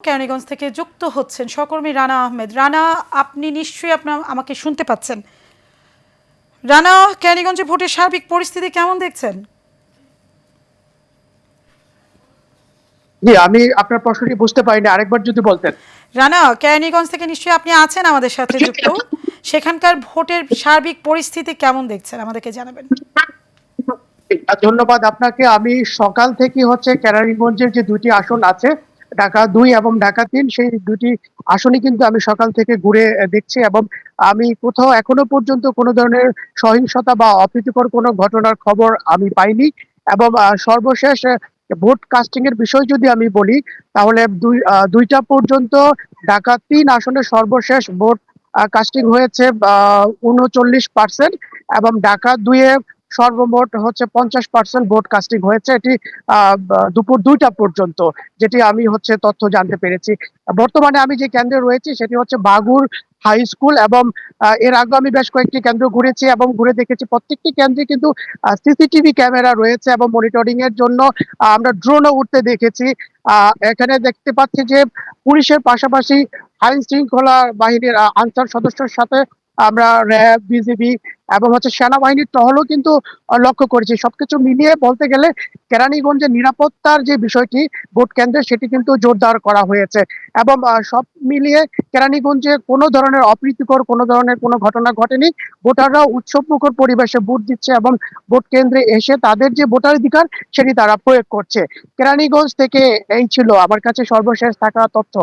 কেরানীগঞ্জ থেকে যুক্ত হচ্ছেন সহকর্মী রানা আহমেদ। রানা, আপনি নিশ্চয়ই আমাকে শুনতে পাচ্ছেন। রানা, কেরানীগঞ্জে ভোটের সার্বিক পরিস্থিতি কেমন দেখছেন? জি, আমি আপনার প্রশ্নটি বুঝতে পারিনি, আরেকবার যদি বলতেন। রানা, কেরানীগঞ্জ থেকে নিশ্চয়ই আপনি আছেন আমাদের সাথে যুক্ত। সেখানকার ভোটের সার্বিক পরিস্থিতি কেমন দেখছেন আমাদেরকে জানাবেন। ধন্যবাদ আপনাকে। আমি সকাল থেকে কেরানীগঞ্জের যে দুটি আসন আছে, ঢাকা ২ এবং ঢাকা ৩, সেই দুটি আসনই কিন্তু আমি সকাল থেকে ঘুরে দেখছি, এবং আমি কোথাও এখনো পর্যন্ত কোনো ধরনের সহিংসতা বা অপ্রীতিকর কোনো ঘটনার খবর আমি পাইনি। এবং সর্বশেষ ভোট কাস্টিং এর বিষয় যদি আমি বলি, তাহলে ২টা পর্যন্ত ঢাকা ৩ আসনে সর্বশেষ ভোট কাস্টিং হয়েছে ৩৯%, এবং ঢাকা ২ এ সর্বমোট 50% ভোট কাস্টিং হয়েছে। এটি দুপুর ২টা পর্যন্ত, যেটি আমি তথ্য জানতে পেরেছি। বর্তমানে আমি যে কেন্দ্রে রয়েছি সেটি বাগুর হাই স্কুল, এবং এর আগে আমি বেশ কয়েকটি কেন্দ্র ঘুরেছি এবং ঘুরে দেখেছি প্রত্যেকটি কেন্দ্রে কিন্তু সিসিটিভি ক্যামেরা রয়েছে, এবং মনিটরিং এর জন্য আমরা ড্রোনও উঠতে দেখেছি। এখানে দেখতে পাচ্ছি যে পুলিশের পাশাপাশি আইন শৃঙ্খলা বাহিনীর আনসার সদস্যের সাথে আমরা র্যাব, বিজিবি এবং সেনাবাহিনীর টহলও কিন্তু লক্ষ্য করেছি। সবকিছু মিলিয়ে বলতে গেলে কেরানীগঞ্জের নিরাপত্তার যে বিষয়টি ভোট কেন্দ্রে, সেটি কিন্তু জোরদার করা হয়েছে। এবং সব মিলিয়ে কেরানীগঞ্জে কোনো ধরনের অপ্রীতিকর কোনো ধরনের কোনো ঘটনা ঘটেনি। ভোটাররা উৎসবমুখর পরিবেশে ভোট দিচ্ছে, এবং ভোট কেন্দ্রে এসে তাদের যে ভোটাধিকার সেটি তারা প্রয়োগ করছে। কেরানীগঞ্জ থেকে এই ছিল আমার কাছে সর্বশেষ থাকা তথ্য।